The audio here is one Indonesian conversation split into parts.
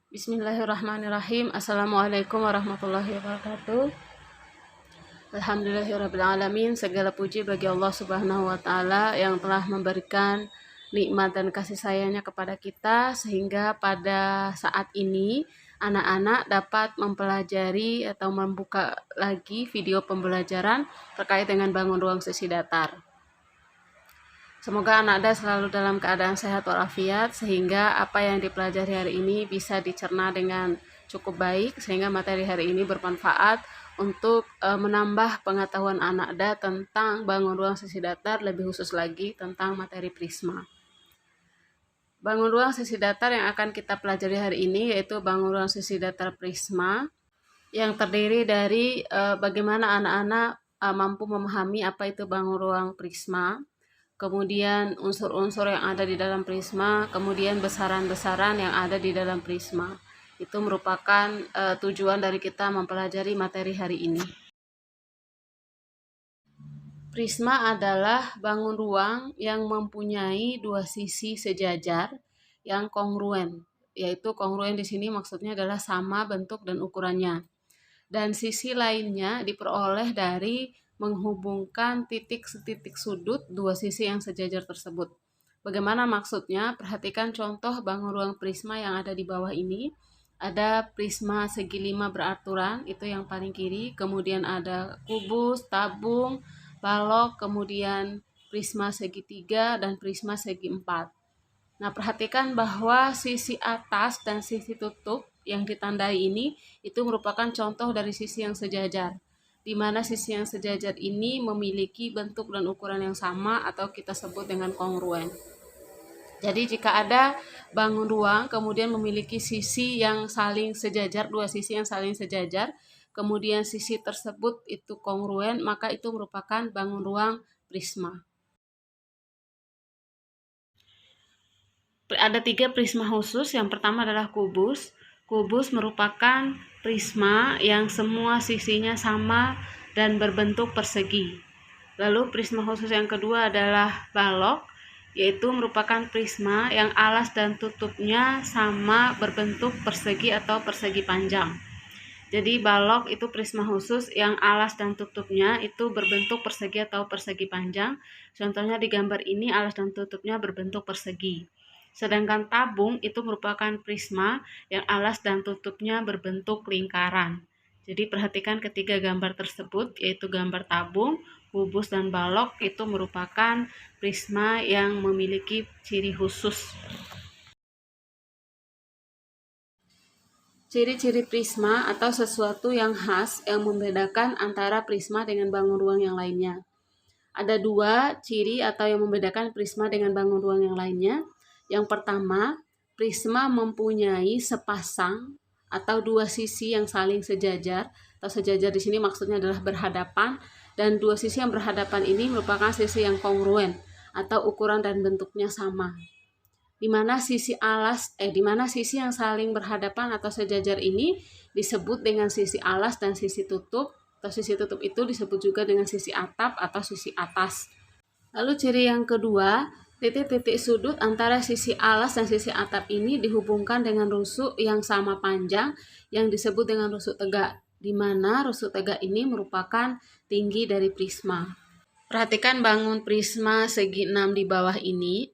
Bismillahirrahmanirrahim. Assalamualaikum warahmatullahi wabarakatuh. Alhamdulillahirrabbilalamin. Segala puji bagi Allah subhanahu wa ta'ala yang telah memberikan nikmat dan kasih sayangnya kepada kita, sehingga pada saat ini anak-anak dapat mempelajari atau membuka lagi video pembelajaran terkait dengan bangun ruang sesi datar. Semoga anak-anak selalu dalam keadaan sehat walafiat, sehingga apa yang dipelajari hari ini bisa dicerna dengan cukup baik, sehingga materi hari ini bermanfaat untuk menambah pengetahuan anak-anak tentang bangun ruang sesi datar, lebih khusus lagi tentang materi prisma. Bangun ruang sesi datar yang akan kita pelajari hari ini yaitu bangun ruang sesi datar prisma, yang terdiri dari bagaimana anak-anak mampu memahami apa itu bangun ruang prisma, kemudian unsur-unsur yang ada di dalam prisma, kemudian besaran-besaran yang ada di dalam prisma. Itu merupakan tujuan dari kita mempelajari materi hari ini. Prisma adalah bangun ruang yang mempunyai dua sisi sejajar yang kongruen, yaitu kongruen di sini maksudnya adalah sama bentuk dan ukurannya. Dan sisi lainnya diperoleh dari menghubungkan titik-titik sudut dua sisi yang sejajar tersebut. Bagaimana maksudnya? Perhatikan contoh bangun ruang prisma yang ada di bawah ini. Ada prisma segi 5 beraturan, itu yang paling kiri. Kemudian ada kubus, tabung, balok, kemudian prisma segi 3 dan prisma segi 4. Nah, perhatikan bahwa sisi atas dan sisi tutup yang ditandai ini itu merupakan contoh dari sisi yang sejajar, di mana sisi yang sejajar ini memiliki bentuk dan ukuran yang sama atau kita sebut dengan kongruen. Jadi jika ada bangun ruang kemudian memiliki sisi yang saling sejajar, dua sisi yang saling sejajar, kemudian sisi tersebut itu kongruen, maka itu merupakan bangun ruang prisma. Ada 3 prisma khusus. Yang pertama adalah kubus. Kubus merupakan prisma yang semua sisinya sama dan berbentuk persegi. Lalu prisma khusus yang kedua adalah balok, yaitu merupakan prisma yang alas dan tutupnya sama berbentuk persegi atau persegi panjang. Jadi balok itu prisma khusus yang alas dan tutupnya itu berbentuk persegi atau persegi panjang. Contohnya di gambar ini alas dan tutupnya berbentuk persegi. Sedangkan tabung itu merupakan prisma yang alas dan tutupnya berbentuk lingkaran. Jadi perhatikan ketiga gambar tersebut, yaitu gambar tabung, kubus, dan balok, itu merupakan prisma yang memiliki ciri khusus. Ciri-ciri prisma atau sesuatu yang khas yang membedakan antara prisma dengan bangun ruang yang lainnya. Ada 2 ciri atau yang membedakan prisma dengan bangun ruang yang lainnya. Yang pertama, prisma mempunyai sepasang atau 2 sisi yang saling sejajar, atau sejajar di sini maksudnya adalah berhadapan, dan 2 sisi yang berhadapan ini merupakan sisi yang kongruen atau ukuran dan bentuknya sama. Di mana sisi yang saling berhadapan atau sejajar ini disebut dengan sisi alas dan sisi tutup, atau sisi tutup itu disebut juga dengan sisi atap atau sisi atas. Lalu ciri yang kedua, titik-titik sudut antara sisi alas dan sisi atap ini dihubungkan dengan rusuk yang sama panjang yang disebut dengan rusuk tegak, di mana rusuk tegak ini merupakan tinggi dari prisma. Perhatikan bangun prisma segi 6 di bawah ini,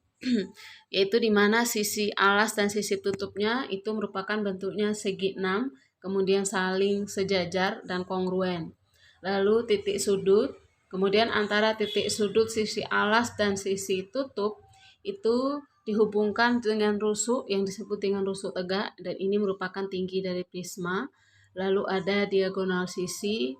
yaitu di mana sisi alas dan sisi tutupnya itu merupakan bentuknya segi 6, kemudian saling sejajar dan kongruen. Lalu titik sudut, kemudian antara titik sudut sisi alas dan sisi tutup itu dihubungkan dengan rusuk yang disebut dengan rusuk tegak, dan ini merupakan tinggi dari prisma. Lalu ada diagonal sisi.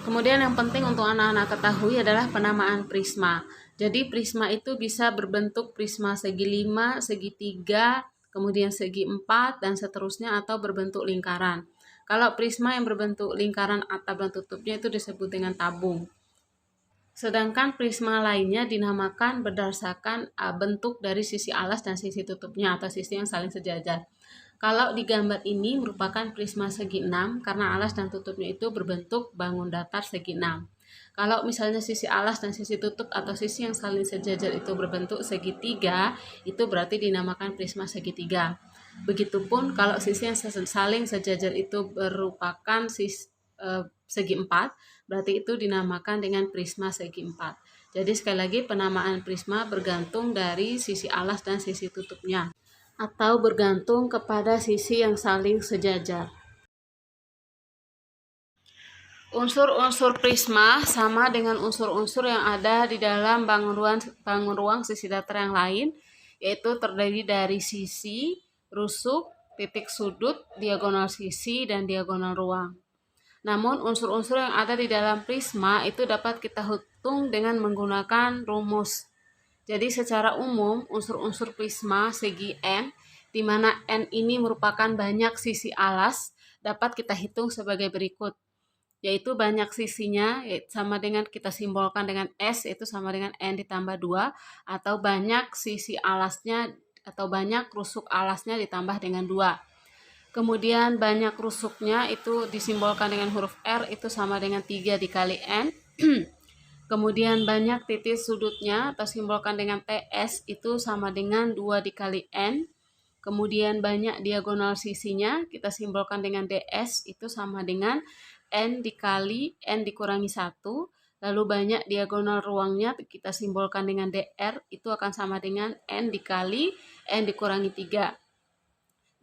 Kemudian yang penting untuk anak-anak ketahui adalah penamaan prisma. Jadi prisma itu bisa berbentuk prisma segi 5, segi 3, kemudian segi 4, dan seterusnya, atau berbentuk lingkaran. Kalau prisma yang berbentuk lingkaran atap dan tutupnya itu disebut dengan tabung. Sedangkan prisma lainnya dinamakan berdasarkan bentuk dari sisi alas dan sisi tutupnya atau sisi yang saling sejajar. Kalau di gambar ini merupakan prisma segi 6 karena alas dan tutupnya itu berbentuk bangun datar segi 6. Kalau misalnya sisi alas dan sisi tutup atau sisi yang saling sejajar itu berbentuk segi 3, itu berarti dinamakan prisma segi 3. Begitupun kalau sisi yang saling sejajar itu merupakan segi 4, berarti itu dinamakan dengan prisma segi 4. Jadi sekali lagi penamaan prisma bergantung dari sisi alas dan sisi tutupnya, atau bergantung kepada sisi yang saling sejajar. Unsur-unsur prisma sama dengan unsur-unsur yang ada di dalam bangun ruang sisi datar yang lain, yaitu terdiri dari sisi, rusuk, titik sudut, diagonal sisi, dan diagonal ruang. Namun unsur-unsur yang ada di dalam prisma itu dapat kita hitung dengan menggunakan rumus. Jadi secara umum unsur-unsur prisma segi n, di mana n ini merupakan banyak sisi alas, dapat kita hitung sebagai berikut. Yaitu banyak sisinya sama dengan kita simbolkan dengan S, yaitu sama dengan N ditambah 2, atau banyak sisi alasnya atau banyak rusuk alasnya ditambah dengan 2. Kemudian banyak rusuknya itu disimbolkan dengan huruf R, itu sama dengan 3 dikali N. Kemudian banyak titik sudutnya atau simbolkan dengan TS, itu sama dengan 2 dikali N. Kemudian banyak diagonal sisinya kita simbolkan dengan DS, itu sama dengan N dikali N dikurangi 1. Lalu banyak diagonal ruangnya kita simbolkan dengan DR, itu akan sama dengan N dikali N dikurangi 3.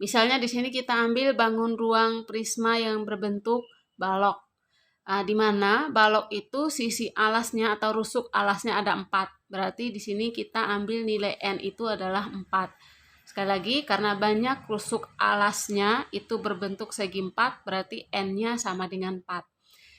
Misalnya di sini kita ambil bangun ruang prisma yang berbentuk balok. Di mana balok itu sisi alasnya atau rusuk alasnya ada 4. Berarti di sini kita ambil nilai N itu adalah 4. Sekali lagi, karena banyak rusuk alasnya itu berbentuk segi 4, berarti N-nya sama dengan 4.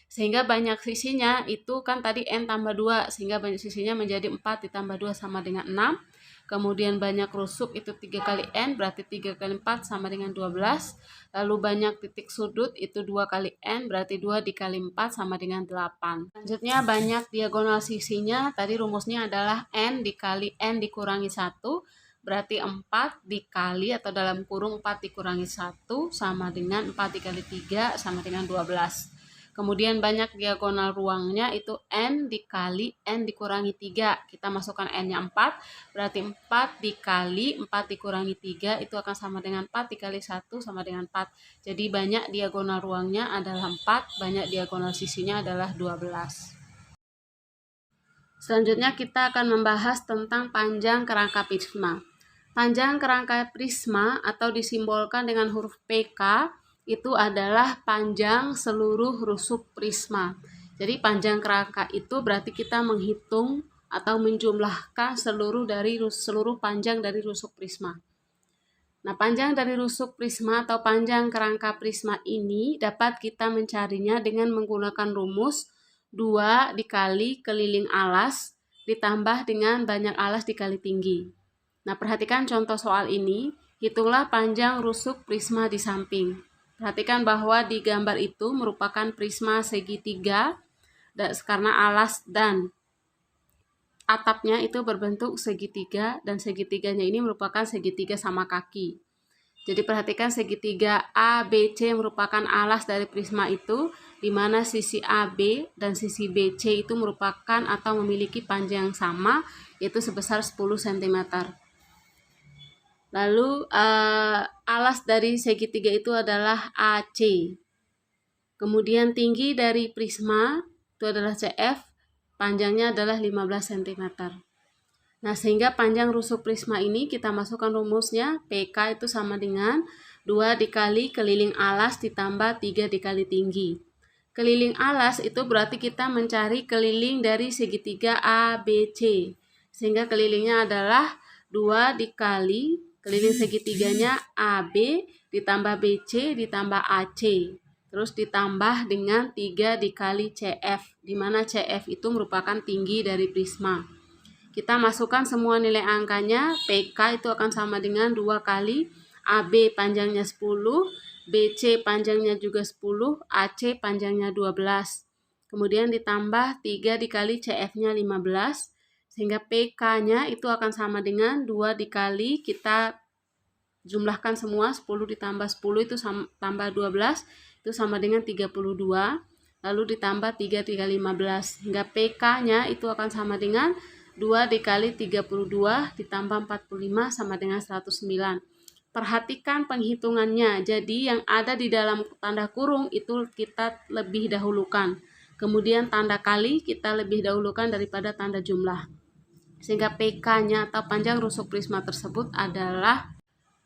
Sehingga banyak sisinya itu kan tadi N tambah 2, sehingga banyak sisinya menjadi 4 ditambah 2 sama dengan 6. Kemudian banyak rusuk itu 3 kali N, berarti 3 kali 4 sama dengan 12. Lalu banyak titik sudut itu 2 kali N, berarti 2 dikali 4 sama dengan 8. Selanjutnya banyak diagonal sisinya, tadi rumusnya adalah N dikali N dikurangi 1. Berarti 4 dikali atau dalam kurung 4 dikurangi 1 sama dengan 4 dikali 3 sama dengan 12. Kemudian banyak diagonal ruangnya itu N dikali N dikurangi 3. Kita masukkan N-nya 4, berarti 4 dikali 4 dikurangi 3 itu akan sama dengan 4 dikali 1 sama dengan 4. Jadi banyak diagonal ruangnya adalah 4, banyak diagonal sisinya adalah 12. Selanjutnya kita akan membahas tentang panjang kerangka prisma. Panjang kerangka prisma atau disimbolkan dengan huruf PK itu adalah panjang seluruh rusuk prisma. Jadi panjang kerangka itu berarti kita menghitung atau menjumlahkan seluruh panjang dari rusuk prisma. Nah, panjang dari rusuk prisma atau panjang kerangka prisma ini dapat kita mencarinya dengan menggunakan rumus 2 dikali keliling alas ditambah dengan banyak alas dikali tinggi. Nah, perhatikan contoh soal ini. Hitunglah panjang rusuk prisma di samping. Perhatikan bahwa di gambar itu merupakan prisma segitiga karena alas dan atapnya itu berbentuk segitiga dan segitiganya ini merupakan segitiga sama kaki. Jadi perhatikan segitiga ABC merupakan alas dari prisma itu, di mana sisi AB dan sisi BC itu merupakan atau memiliki panjang yang sama, yaitu sebesar 10 cm. Lalu alas dari segitiga itu adalah AC. Kemudian tinggi dari prisma itu adalah CF, panjangnya adalah 15 cm. Nah, sehingga panjang rusuk prisma ini kita masukkan rumusnya, PK itu sama dengan 2 dikali keliling alas ditambah 3 dikali tinggi. Keliling alas itu berarti kita mencari keliling dari segitiga ABC. Sehingga kelilingnya adalah 2 dikali keliling segitiganya AB ditambah BC ditambah AC. Terus ditambah dengan 3 dikali CF, di mana CF itu merupakan tinggi dari prisma. Kita masukkan semua nilai angkanya, PK itu akan sama dengan 2 kali AB panjangnya 10, BC panjangnya juga 10, AC panjangnya 12. Kemudian ditambah 3 dikali CF-nya 15. Sehingga PK-nya itu akan sama dengan 2 dikali, kita jumlahkan semua, 10 ditambah 10 itu tambah 12, itu sama dengan 32. Lalu ditambah 3 dikali 15. Hingga PK-nya itu akan sama dengan 2 dikali 32 ditambah 45 sama dengan 109. perhatikan penghitungannya. Jadi yang ada di dalam tanda kurung itu kita lebih dahulukan. Kemudian tanda kali kita lebih dahulukan daripada tanda jumlah. Sehingga PK-nya atau panjang rusuk prisma tersebut adalah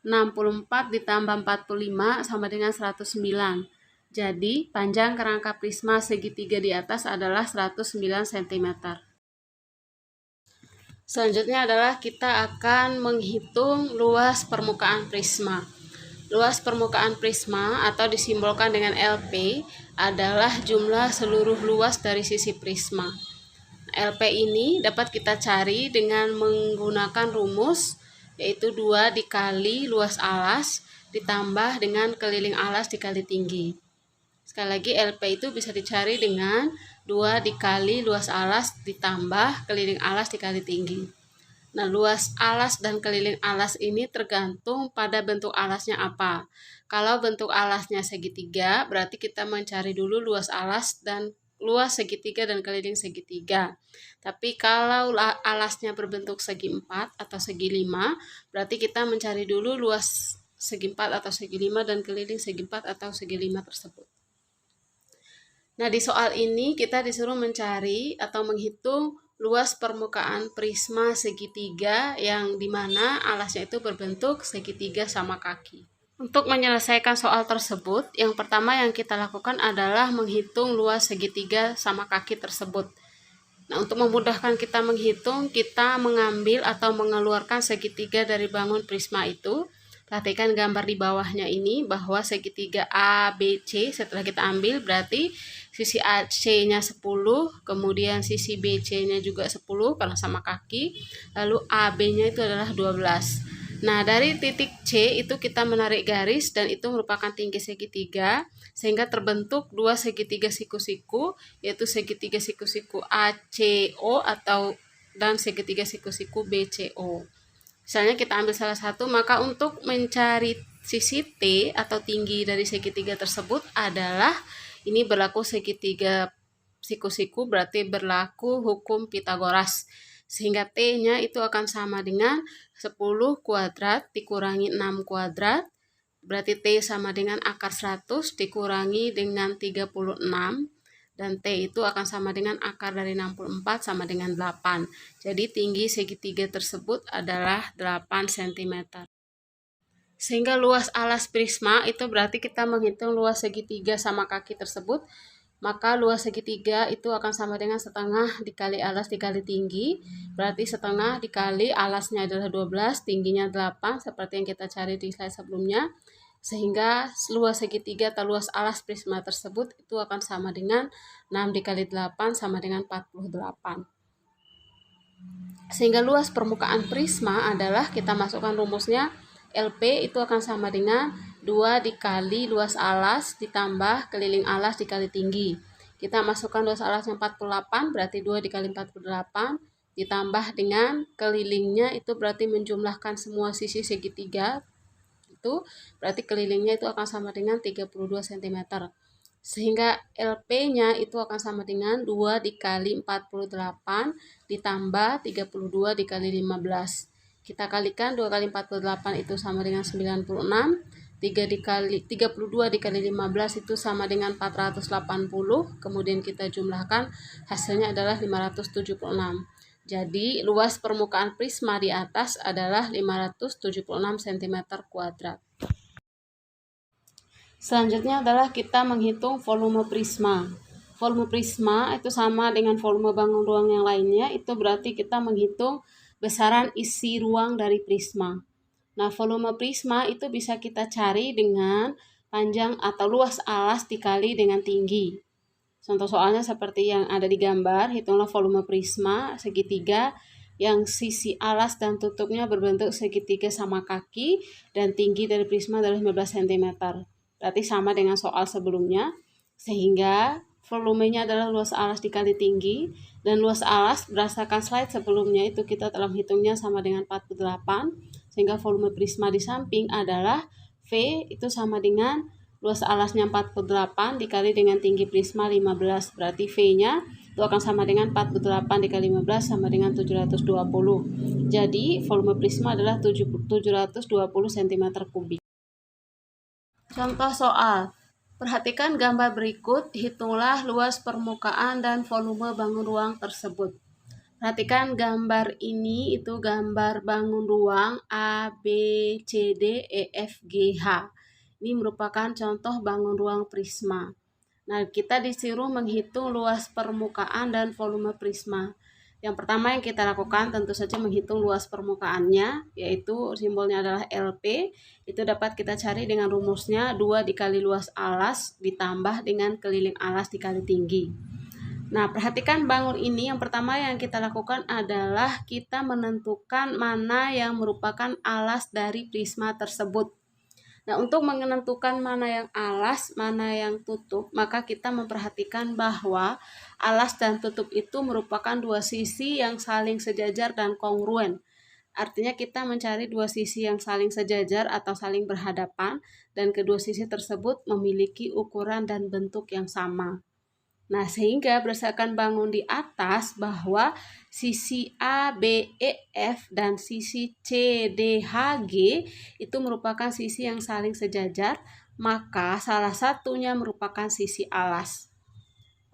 64 ditambah 45 sama dengan 109. Jadi panjang kerangka prisma segitiga di atas adalah 109 cm. Selanjutnya adalah kita akan menghitung luas permukaan prisma. Luas permukaan prisma atau disimbolkan dengan LP adalah jumlah seluruh luas dari sisi prisma. LP ini dapat kita cari dengan menggunakan rumus, yaitu 2 dikali luas alas ditambah dengan keliling alas dikali tinggi. Sekali lagi, LP itu bisa dicari dengan 2 dikali luas alas ditambah keliling alas dikali tinggi. Nah, luas alas dan keliling alas ini tergantung pada bentuk alasnya apa. Kalau bentuk alasnya segitiga, berarti kita mencari dulu luas alas dan luas segitiga dan keliling segitiga. Tapi kalau alasnya berbentuk segi 4 atau segi 5, berarti kita mencari dulu luas segi 4 atau segi 5 dan keliling segi 4 atau segi 5 tersebut. Nah, di soal ini kita disuruh mencari atau menghitung luas permukaan prisma segitiga yang dimana alasnya itu berbentuk segitiga sama kaki. Untuk menyelesaikan soal tersebut, yang pertama yang kita lakukan adalah menghitung luas segitiga sama kaki tersebut. Nah, untuk memudahkan kita menghitung, kita mengambil atau mengeluarkan segitiga dari bangun prisma itu. Perhatikan gambar di bawahnya ini bahwa segitiga ABC setelah kita ambil berarti sisi AC-nya 10, kemudian sisi BC-nya juga 10 karena sama kaki, lalu AB-nya itu adalah 12. Nah, dari titik C itu kita menarik garis dan itu merupakan tinggi segitiga sehingga terbentuk dua segitiga siku-siku, yaitu segitiga siku-siku ACO dan segitiga siku-siku BCO. Misalnya kita ambil salah satu, maka untuk mencari sisi T atau tinggi dari segitiga tersebut adalah ini berlaku segitiga siku-siku, berarti berlaku hukum Pitagoras. Sehingga T-nya itu akan sama dengan 10 kuadrat dikurangi 6 kuadrat, berarti T sama dengan akar 100 dikurangi dengan 36, dan T itu akan sama dengan akar dari 64 sama dengan 8. Jadi tinggi segitiga tersebut adalah 8 cm. Sehingga luas alas prisma itu berarti kita menghitung luas segitiga sama kaki tersebut. Maka luas segitiga itu akan sama dengan setengah dikali alas dikali tinggi. Berarti setengah dikali alasnya adalah 12, tingginya 8 seperti yang kita cari di slide sebelumnya. Sehingga luas segitiga atau luas alas prisma tersebut itu akan sama dengan 6 dikali 8 sama dengan 48. Sehingga luas permukaan prisma adalah, kita masukkan rumusnya, LP itu akan sama dengan 2 dikali luas alas ditambah keliling alas dikali tinggi. Kita masukkan luas alasnya 48, berarti 2 dikali 48 ditambah dengan kelilingnya itu berarti menjumlahkan semua sisi segitiga. Itu berarti kelilingnya itu akan sama dengan 32 cm. Sehingga LP-nya itu akan sama dengan 2 dikali 48 ditambah 32 dikali 15. Kita kalikan 2 kali 48 itu sama dengan 96. 32 dikali 15 itu sama dengan 480. Kemudian kita jumlahkan, hasilnya adalah 576. Jadi luas permukaan prisma di atas adalah 576 cm kuadrat. Selanjutnya adalah kita menghitung volume prisma. Volume prisma itu sama dengan volume bangun ruang yang lainnya, itu berarti kita menghitung besaran isi ruang dari prisma. Nah, volume prisma itu bisa kita cari dengan panjang atau luas alas dikali dengan tinggi. Contoh soalnya seperti yang ada di gambar, hitunglah volume prisma segitiga yang sisi alas dan tutupnya berbentuk segitiga sama kaki dan tinggi dari prisma adalah 15 cm. Berarti sama dengan soal sebelumnya, sehingga volumenya adalah luas alas dikali tinggi, dan luas alas berdasarkan slide sebelumnya itu kita telah menghitungnya sama dengan 48, sehingga volume prisma di samping adalah V itu sama dengan luas alasnya 48 dikali dengan tinggi prisma 15, berarti V-nya itu akan sama dengan 48 dikali 15 sama dengan 720. Jadi volume prisma adalah 720 cm kubik. Contoh soal. Perhatikan gambar berikut, hitunglah luas permukaan dan volume bangun ruang tersebut. Perhatikan gambar ini, itu gambar bangun ruang A, B, C, D, E, F, G, H. Ini merupakan contoh bangun ruang prisma. Nah, kita disuruh menghitung luas permukaan dan volume prisma. Yang pertama yang kita lakukan tentu saja menghitung luas permukaannya, yaitu simbolnya adalah LP. Itu dapat kita cari dengan rumusnya 2 dikali luas alas ditambah dengan keliling alas dikali tinggi. Nah, perhatikan bangun ini, yang pertama yang kita lakukan adalah kita menentukan mana yang merupakan alas dari prisma tersebut. Nah, untuk menentukan mana yang alas, mana yang tutup, maka kita memperhatikan bahwa alas dan tutup itu merupakan dua sisi yang saling sejajar dan kongruen. Artinya kita mencari dua sisi yang saling sejajar atau saling berhadapan, dan kedua sisi tersebut memiliki ukuran dan bentuk yang sama. Nah, sehingga berdasarkan bangun di atas bahwa sisi A, B, E, F dan sisi C, D, H, G itu merupakan sisi yang saling sejajar, maka salah satunya merupakan sisi alas.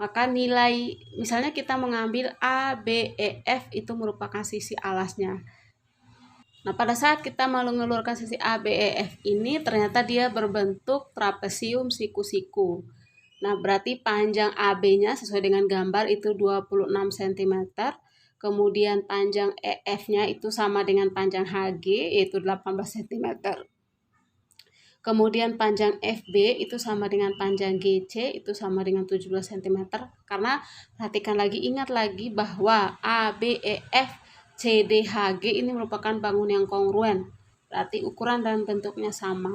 Maka nilai, misalnya kita mengambil A, B, E, F itu merupakan sisi alasnya. Nah, pada saat kita mengeluarkan sisi A, B, E, F ini ternyata dia berbentuk trapesium siku-siku. Nah, berarti panjang AB-nya sesuai dengan gambar itu 26 cm. Kemudian panjang EF-nya itu sama dengan panjang HG yaitu 18 cm. Kemudian panjang FB itu sama dengan panjang GC itu sama dengan 17 cm. Karena perhatikan lagi, ingat lagi bahwa A, B, E, F, C, D, H, G ini merupakan bangun yang kongruen. Berarti ukuran dan bentuknya sama.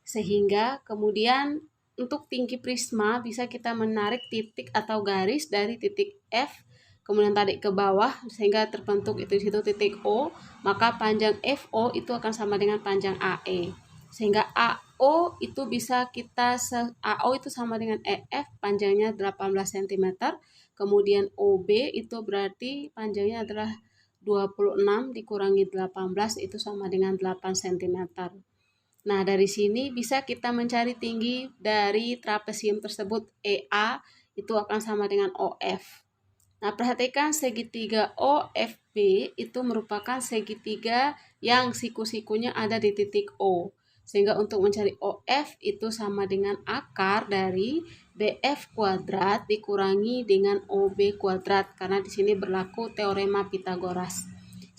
Sehingga kemudian untuk tinggi prisma bisa kita menarik titik atau garis dari titik F kemudian tarik ke bawah sehingga terbentuk itu situ titik O, maka panjang FO itu akan sama dengan panjang AE. Sehingga AO itu bisa kita AO itu sama dengan EF, panjangnya 18 cm. Kemudian OB itu berarti panjangnya adalah 26 dikurangi 18 itu sama dengan 8 cm. Nah, dari sini bisa kita mencari tinggi dari trapesium tersebut. EA itu akan sama dengan OF. Nah, perhatikan segitiga OFB itu merupakan segitiga yang siku-sikunya ada di titik O. Sehingga untuk mencari OF itu sama dengan akar dari BF kuadrat dikurangi dengan OB kuadrat. Karena di sini berlaku teorema Pitagoras.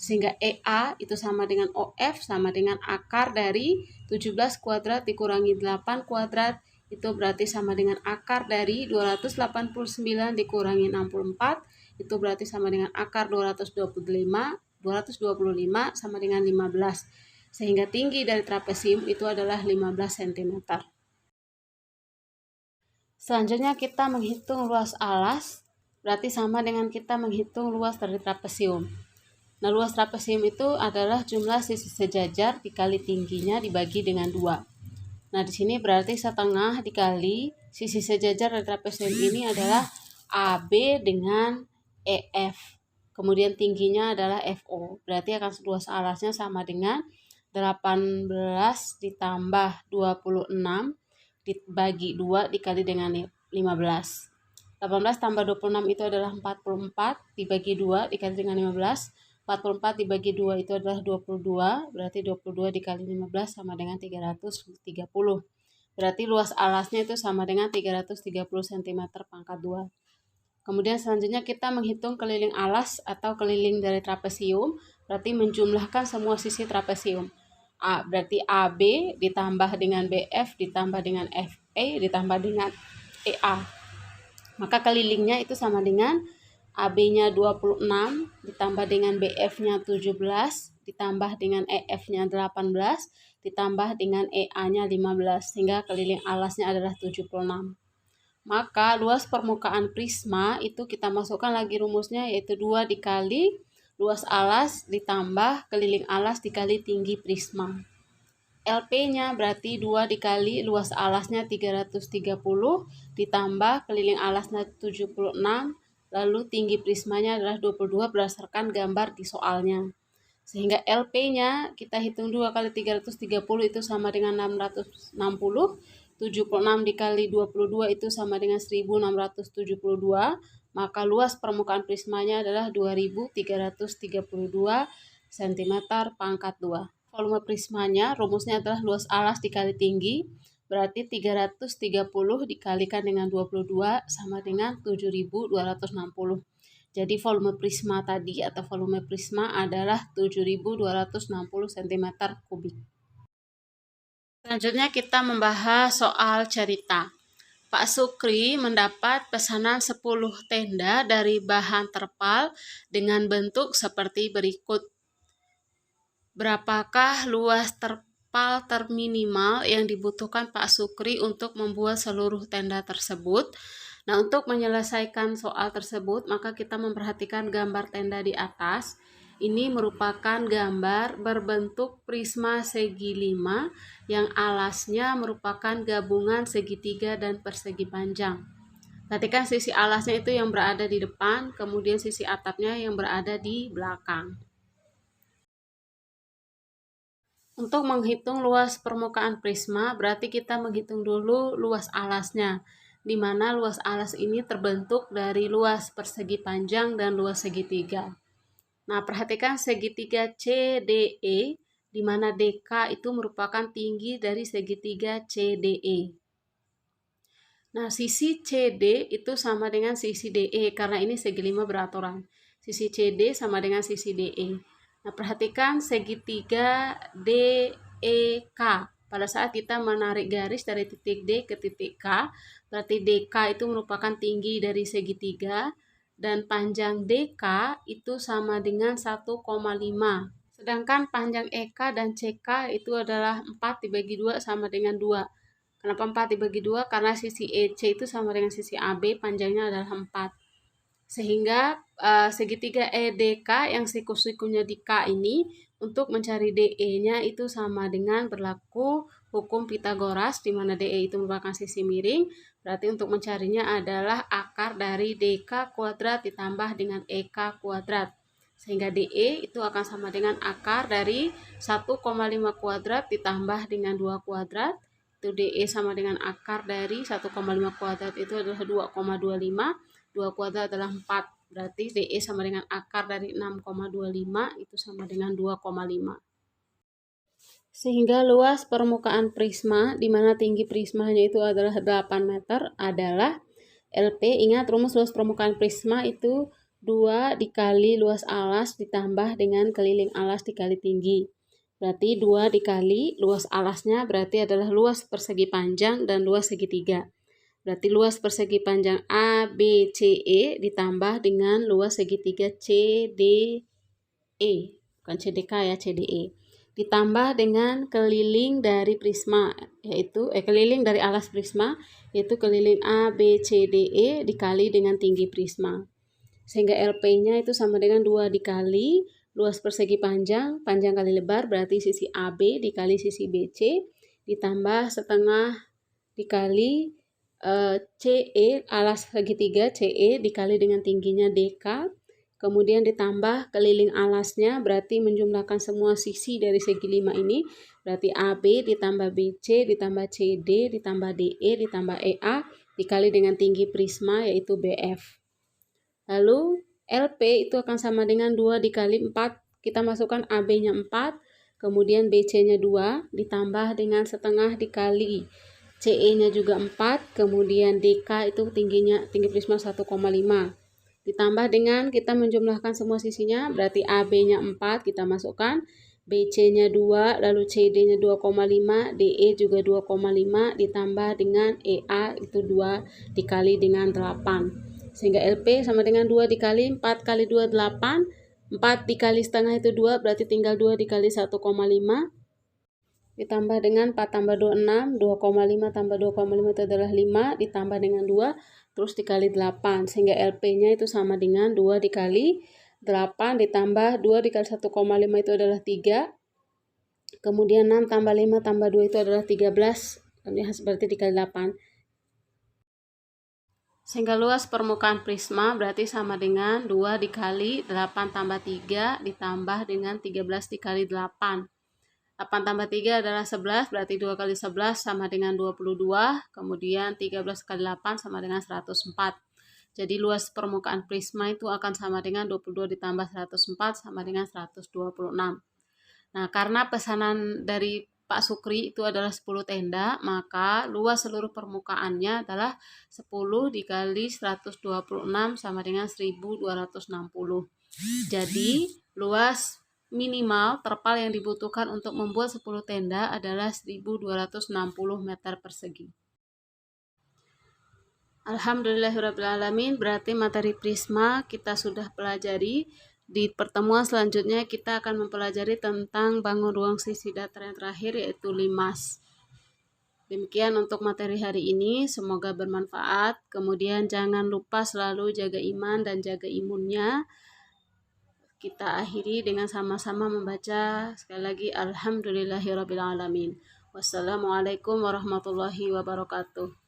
Sehingga EA itu sama dengan OF sama dengan akar dari 17 kuadrat dikurangi 8 kuadrat itu berarti sama dengan akar dari 289 dikurangi 64 itu berarti sama dengan akar 225 sama dengan 15. Sehingga tinggi dari trapesium itu adalah 15 cm. Selanjutnya kita menghitung luas alas, berarti sama dengan kita menghitung luas dari trapesium. Nah, luas trapesium itu adalah jumlah sisi sejajar dikali tingginya dibagi dengan 2. Nah, di sini berarti setengah dikali sisi sejajar dari trapesium ini adalah AB dengan EF. Kemudian tingginya adalah FO. Berarti akan luas alasnya sama dengan 18 ditambah 26 dibagi 2 dikali dengan 15. 18 tambah 26 itu adalah 44 dibagi 2 dikali dengan 15. 44 dibagi 2 itu adalah 22, berarti 22 dikali 15 sama dengan 330. Berarti luas alasnya itu sama dengan 330 cm pangkat 2. Kemudian selanjutnya kita menghitung keliling alas atau keliling dari trapesium, berarti menjumlahkan semua sisi trapesium. Berarti AB ditambah dengan BF ditambah dengan FE ditambah dengan EA. Maka kelilingnya itu sama dengan AB-nya 26 ditambah dengan BF-nya 17 ditambah dengan EF-nya 18 ditambah dengan EA-nya 15 sehingga keliling alasnya adalah 76. Maka luas permukaan prisma itu kita masukkan lagi rumusnya yaitu 2 dikali luas alas ditambah keliling alas dikali tinggi prisma. LP-nya berarti 2 dikali luas alasnya 330 ditambah keliling alasnya 76 lalu tinggi prismanya adalah 22 berdasarkan gambar di soalnya. Sehingga LP-nya kita hitung 2 kali 330 itu sama dengan 660, 76 dikali 22 itu sama dengan 1672, maka luas permukaan prismanya adalah 2332 cm pangkat 2. Volume prismanya rumusnya adalah luas alas dikali tinggi, berarti 330 dikalikan dengan 22 sama dengan 7260. Jadi volume prisma tadi atau volume prisma adalah 7260 cm kubik. Selanjutnya kita membahas soal cerita. Pak Sukri mendapat pesanan 10 tenda dari bahan terpal dengan bentuk seperti berikut. Berapakah luas terpal terminimal yang dibutuhkan Pak Sukri untuk membuat seluruh tenda tersebut? Nah, untuk menyelesaikan soal tersebut, maka kita memperhatikan gambar tenda di atas. Ini merupakan gambar berbentuk prisma segi 5 yang alasnya merupakan gabungan segitiga dan persegi panjang. Perhatikan sisi alasnya itu yang berada di depan, kemudian sisi atapnya yang berada di belakang. Untuk menghitung luas permukaan prisma, berarti kita menghitung dulu luas alasnya, di mana luas alas ini terbentuk dari luas persegi panjang dan luas segitiga. Nah, perhatikan segitiga CDE, di mana DK itu merupakan tinggi dari segitiga CDE. Nah, sisi CD itu sama dengan sisi DE, karena ini segi 5 beraturan. Sisi CD sama dengan sisi DE. Nah, perhatikan segitiga DEK. Pada saat kita menarik garis dari titik D ke titik K, berarti DK itu merupakan tinggi dari segitiga, dan panjang DK itu sama dengan 1,5. Sedangkan panjang EK dan CK itu adalah 4 dibagi 2 sama dengan 2. Kenapa 4 dibagi 2? Karena sisi EC itu sama dengan sisi AB, panjangnya adalah 4. Sehingga segitiga EDK yang siku-sikunya di K ini, untuk mencari DE-nya itu sama dengan berlaku hukum Pitagoras, di mana DE itu merupakan sisi miring. Berarti untuk mencarinya adalah akar dari DK kuadrat ditambah dengan EK kuadrat. Sehingga DE itu akan sama dengan akar dari 1,5 kuadrat ditambah dengan 2 kuadrat. Itu DE sama dengan akar dari 1,5 kuadrat itu adalah 2,25. 2 kuadrat adalah 4, berarti DE sama dengan akar dari 6,25 itu sama dengan 2,5. Sehingga luas permukaan prisma, di mana tinggi prismanya itu adalah 8 meter, adalah LP. Ingat rumus luas permukaan prisma itu 2 dikali luas alas ditambah dengan keliling alas dikali tinggi. Berarti 2 dikali luas alasnya berarti adalah luas persegi panjang dan luas segitiga. Berarti luas persegi panjang ABCE ditambah dengan luas segitiga CDE, bukan CDK ya, CDE. Ditambah dengan keliling dari prisma, yaitu keliling dari alas prisma, yaitu keliling ABCDE dikali dengan tinggi prisma. Sehingga LP-nya itu sama dengan 2 dikali luas persegi panjang, panjang kali lebar, berarti sisi AB dikali sisi BC, ditambah setengah dikali CE, alas segitiga CE dikali dengan tingginya DK, kemudian ditambah keliling alasnya, berarti menjumlahkan semua sisi dari segi 5 ini, berarti AB ditambah BC ditambah CD ditambah DE ditambah EA dikali dengan tinggi prisma yaitu BF. Lalu LP itu akan sama dengan 2 dikali 4, kita masukkan AB-nya 4, kemudian BC-nya 2 ditambah dengan setengah dikali CE-nya juga 4, kemudian DK itu tinggi prisma 1,5. Ditambah dengan kita menjumlahkan semua sisinya, berarti AB-nya 4 kita masukkan, BC-nya 2, lalu CD-nya 2,5, DE juga 2,5, ditambah dengan EA itu 2 dikali dengan 8. Sehingga LP sama dengan 2 dikali 4 kali 2, 8. 4 dikali setengah itu 2, berarti tinggal 2 dikali 1,5. Ditambah dengan 4 tambah 2, 6, 2,5 tambah 2,5 itu adalah 5, ditambah dengan 2, terus dikali 8, sehingga LP-nya itu sama dengan 2 dikali 8, ditambah 2 dikali 1,5 itu adalah 3, kemudian 6 tambah 5 tambah 2 itu adalah 13, berarti dikali 8. Sehingga luas permukaan prisma berarti sama dengan 2 dikali 8 tambah 3 ditambah dengan 13 dikali 8. 8 tambah 3 adalah 11, berarti 2 kali 11 sama dengan 22, kemudian 13 kali 8 sama dengan 104. Jadi luas permukaan prisma itu akan sama dengan 22 ditambah 104 sama dengan 126. Nah, karena pesanan dari Pak Sukri itu adalah 10 tenda, maka luas seluruh permukaannya adalah 10 dikali 126 sama dengan 1260. Jadi, luas minimal terpal yang dibutuhkan untuk membuat 10 tenda adalah 1260 meter persegi. Alhamdulillahirrahmanirrahim, berarti materi prisma kita sudah pelajari. Di pertemuan selanjutnya kita akan mempelajari tentang bangun ruang sisi datar yang terakhir, yaitu limas. Demikian untuk materi hari ini, semoga bermanfaat. Kemudian jangan lupa selalu jaga iman dan jaga imunnya. Kita akhiri dengan sama-sama membaca sekali lagi Alhamdulillahirrabbilalamin. Wassalamualaikum warahmatullahi wabarakatuh.